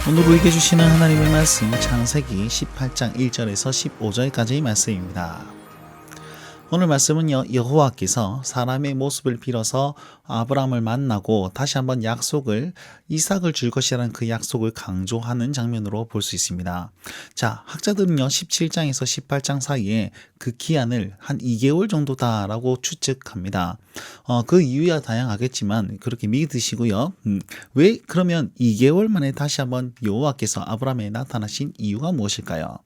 오늘 우리에게 주시는 하나님의 말씀 창세기 18장 1절에서 15절까지의 말씀입니다. 오늘 말씀은요, 여호와께서 사람의 모습을 빌어서 아브라함을 만나고 다시 한번 이삭을 줄 것이라는 그 약속을 강조하는 장면으로 볼 수 있습니다. 자, 학자들은요 17장에서 18장 사이에 그 기한을 한 2개월 정도다라고 추측합니다. 그 이유야 다양하겠지만 그렇게 믿으시고요. 왜 그러면 2개월 만에 다시 한번 여호와께서 아브라함에 나타나신 이유가 무엇일까요?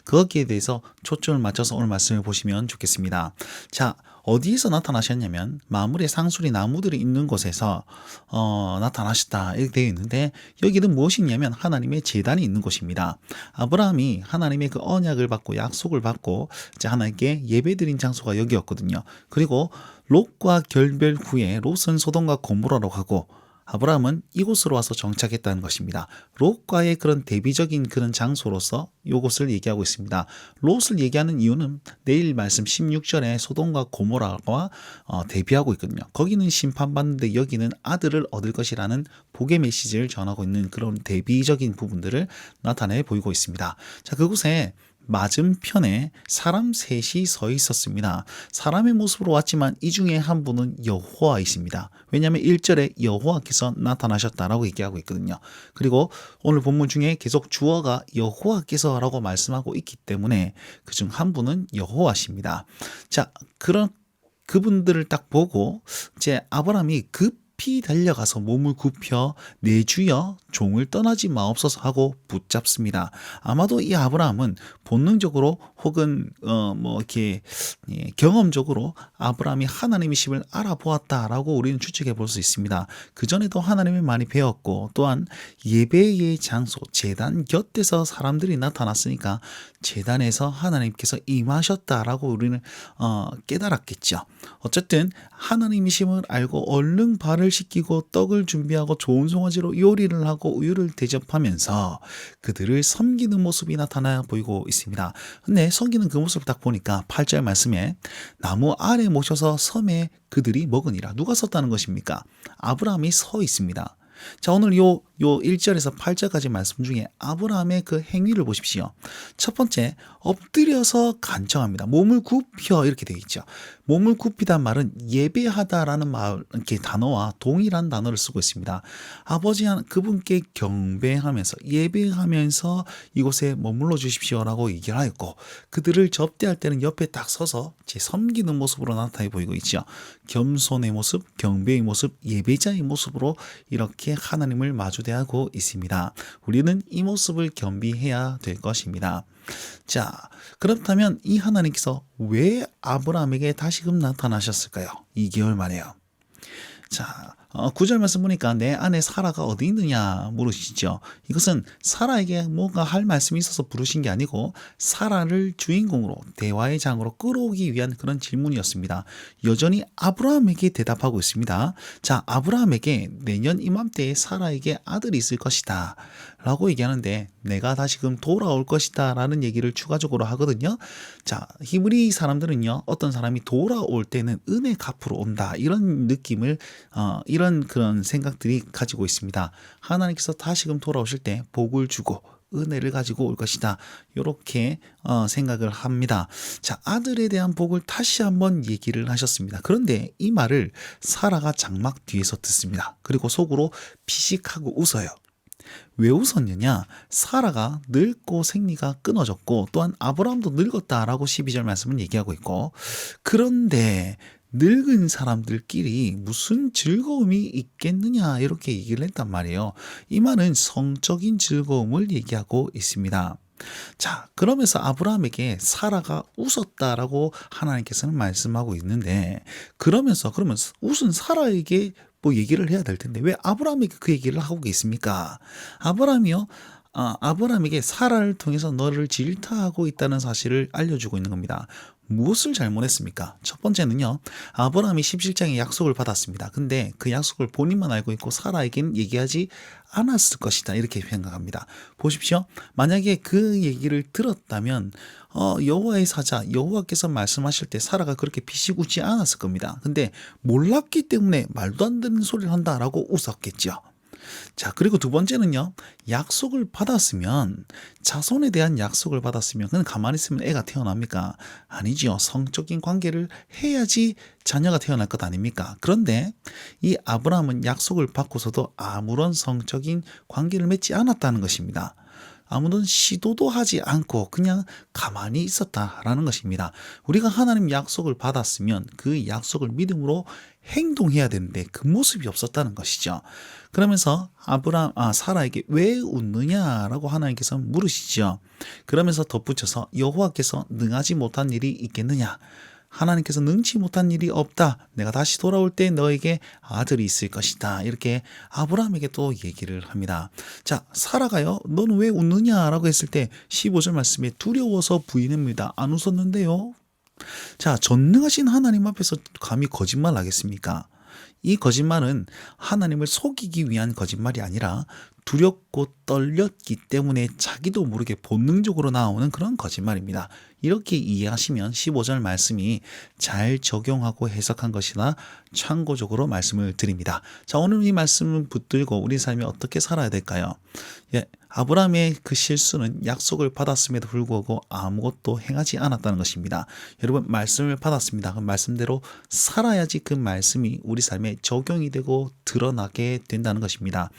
거기에 대해서 초점을 맞춰서 오늘 말씀을 보시면 좋겠습니다. 자, 어디에서 나타나셨냐면 마물의 상수리 나무들이 있는 곳에서 나타나셨다 이렇게 되어 있는데, 여기는 무엇이냐면 하나님의 제단이 있는 곳입니다. 아브라함이 하나님의 그 언약을 받고 약속을 받고 이제 하나님께 예배드린 장소가 여기였거든요. 그리고 롯과 결별 후에 롯은 소돔과 고모라로 가고 아브라함은 이곳으로 와서 정착했다는 것입니다. 롯과의 그런 대비적인 그런 장소로서 이곳을 얘기하고 있습니다. 롯을 얘기하는 이유는 내일 말씀 16절에 소돔과 고모라와 대비하고 있거든요. 거기는 심판받는데 여기는 아들을 얻을 것이라는 복의 메시지를 전하고 있는 그런 대비적인 부분들을 나타내 보이고 있습니다. 자, 그곳에 맞은편에 사람 셋이 서 있었습니다. 사람의 모습으로 왔지만 이 중에 한 분은 여호와이십니다. 왜냐하면 1절에 여호와께서 나타나셨다라고 얘기하고 있거든요. 그리고 오늘 본문 중에 계속 주어가 여호와께서 라고 말씀하고 있기 때문에 그중 한 분은 여호와십니다. 자, 그분들을 딱 보고 이제 아브라함이 급히 달려가서 몸을 굽혀 내 주여 종을 떠나지 마옵소서 하고 붙잡습니다. 아마도 이 아브라함은 본능적으로 혹은 이렇게 경험적으로 아브라함이 하나님이심을 알아보았다라고 우리는 추측해 볼 수 있습니다. 그 전에도 하나님을 많이 배웠고 또한 예배의 장소 제단 곁에서 사람들이 나타났으니까 제단에서 하나님께서 임하셨다라고 우리는 깨달았겠죠. 어쨌든 하나님이심을 알고 얼른 발을 씻기고 떡을 준비하고 좋은 송아지로 요리를 하고 우유를 대접하면서 그들을 섬기는 모습이 나타나 보이고 있습니다. 근데 섬기는 그 모습을 딱 보니까 8절 말씀에 나무 아래 모셔서 섬에 그들이 먹으니라. 누가 섰다는 것입니까? 아브라함이 서 있습니다. 자, 오늘 요 1절에서 8절까지 말씀 중에 아브라함의 그 행위를 보십시오. 첫 번째, 엎드려서 간청합니다. 몸을 굽혀 이렇게 되어 있죠. 몸을 굽히단 말은 예배하다라는 이렇게 단어와 동일한 단어를 쓰고 있습니다. 아버지 그분께 경배하면서 예배하면서 이곳에 머물러 주십시오라고 얘기를 하였고, 그들을 접대할 때는 옆에 딱 서서 제 섬기는 모습으로 나타나 보이고 있죠. 겸손의 모습, 경배의 모습, 예배자의 모습으로 이렇게 하나님을 마주대하고 있습니다. 우리는 이 모습을 겸비해야 될 것입니다. 자, 그렇다면 이 하나님께서 왜 아브라함에게 다시금 나타나셨을까요? 2개월 만에요. 자, 9절 말씀 보니까 내 아내 사라가 어디 있느냐 물으시죠. 이것은 사라에게 뭔가 할 말씀이 있어서 부르신 게 아니고 사라를 주인공으로 대화의 장으로 끌어오기 위한 그런 질문이었습니다. 여전히 아브라함에게 대답하고 있습니다. 자, 아브라함에게 내년 이맘때에 사라에게 아들이 있을 것이다 라고 얘기하는데 내가 다시금 돌아올 것이다 라는 얘기를 추가적으로 하거든요. 자, 히브리 사람들은요, 어떤 사람이 돌아올 때는 은혜 갚으러 온다 이런 느낌을 이런 그런 생각들이 가지고 있습니다. 하나님께서 다시금 돌아오실 때 복을 주고 은혜를 가지고 올 것이다 이렇게 생각을 합니다. 자, 아들에 대한 복을 다시 한번 얘기를 하셨습니다. 그런데 이 말을 사라가 장막 뒤에서 듣습니다. 그리고 속으로 피식하고 웃어요. 왜 웃었느냐? 사라가 늙고 생리가 끊어졌고 또한 아브라함도 늙었다라고 12절 말씀은 얘기하고 있고, 그런데 늙은 사람들끼리 무슨 즐거움이 있겠느냐 이렇게 얘기를 했단 말이에요. 이 말은 성적인 즐거움을 얘기하고 있습니다. 자, 그러면서 아브라함에게 사라가 웃었다라고 하나님께서는 말씀하고 있는데, 그러면 웃은 사라에게 뭐 얘기를 해야 될 텐데 왜 아브라함에게 그 얘기를 하고 계십니까? 아브라함에게 사라를 통해서 너를 질타하고 있다는 사실을 알려주고 있는 겁니다. 무엇을 잘못했습니까? 첫 번째는요, 아브라함이 17장에 약속을 받았습니다. 근데 그 약속을 본인만 알고 있고 사라에게는 얘기하지 않았을 것이다 이렇게 생각합니다. 보십시오. 만약에 그 얘기를 들었다면 여호와의 사자 여호와께서 말씀하실 때 사라가 그렇게 비시우지 않았을 겁니다. 근데 몰랐기 때문에 말도 안 되는 소리를 한다라고 웃었겠죠. 자, 그리고 두 번째는요. 약속을 받았으면 자손에 대한 약속을 받았으면 그냥 가만히 있으면 애가 태어납니까? 아니지요. 성적인 관계를 해야지 자녀가 태어날 것 아닙니까? 그런데 이 아브라함은 약속을 받고서도 아무런 성적인 관계를 맺지 않았다는 것입니다. 아무런 시도도 하지 않고 그냥 가만히 있었다라는 것입니다. 우리가 하나님 약속을 받았으면 그 약속을 믿음으로 행동해야 되는데 그 모습이 없었다는 것이죠. 그러면서 사라에게 왜 웃느냐라고 하나님께서 물으시죠. 그러면서 덧붙여서 여호와께서 능하지 못한 일이 있겠느냐? 하나님께서 능치 못한 일이 없다. 내가 다시 돌아올 때 너에게 아들이 있을 것이다. 이렇게 아브라함에게 또 얘기를 합니다. 자, 사라가요. 너는 왜 웃느냐라고 했을 때 15절 말씀에 두려워서 부인합니다. 안 웃었는데요. 자, 전능하신 하나님 앞에서 감히 거짓말 하겠습니까? 이 거짓말은 하나님을 속이기 위한 거짓말이 아니라 두렵고 떨렸기 때문에 자기도 모르게 본능적으로 나오는 그런 거짓말입니다. 이렇게 이해하시면 15절 말씀이 잘 적용하고 해석한 것이나 참고적으로 말씀을 드립니다. 자, 오늘 이 말씀을 붙들고 우리 삶이 어떻게 살아야 될까요? 예, 아브라함의 그 실수는 약속을 받았음에도 불구하고 아무것도 행하지 않았다는 것입니다. 여러분, 말씀을 받았습니다. 그 말씀대로 살아야지 그 말씀이 우리 삶에 적용이 되고 드러나게 된다는 것입니다.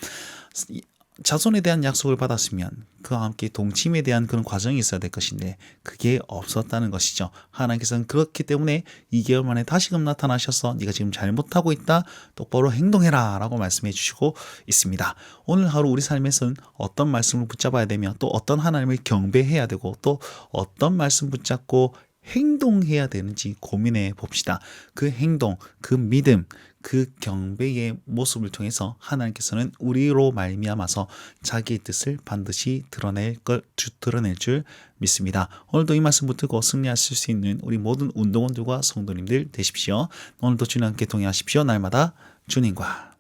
자손에 대한 약속을 받았으면 그와 함께 동침에 대한 그런 과정이 있어야 될 것인데 그게 없었다는 것이죠. 하나님께서는 그렇기 때문에 2개월 만에 다시금 나타나셔서 네가 지금 잘못하고 있다. 똑바로 행동해라 라고 말씀해 주시고 있습니다. 오늘 하루 우리 삶에서는 어떤 말씀을 붙잡아야 되며 또 어떤 하나님을 경배해야 되고 또 어떤 말씀 붙잡고 행동해야 되는지 고민해 봅시다. 그 행동, 그 믿음, 그 경배의 모습을 통해서 하나님께서는 우리로 말미암아서 자기의 뜻을 반드시 드러낼 줄 믿습니다. 오늘도 이 말씀 붙들고 승리하실 수 있는 우리 모든 운동원들과 성도님들 되십시오. 오늘도 주님과 함께 동행하십시오. 날마다 주님과.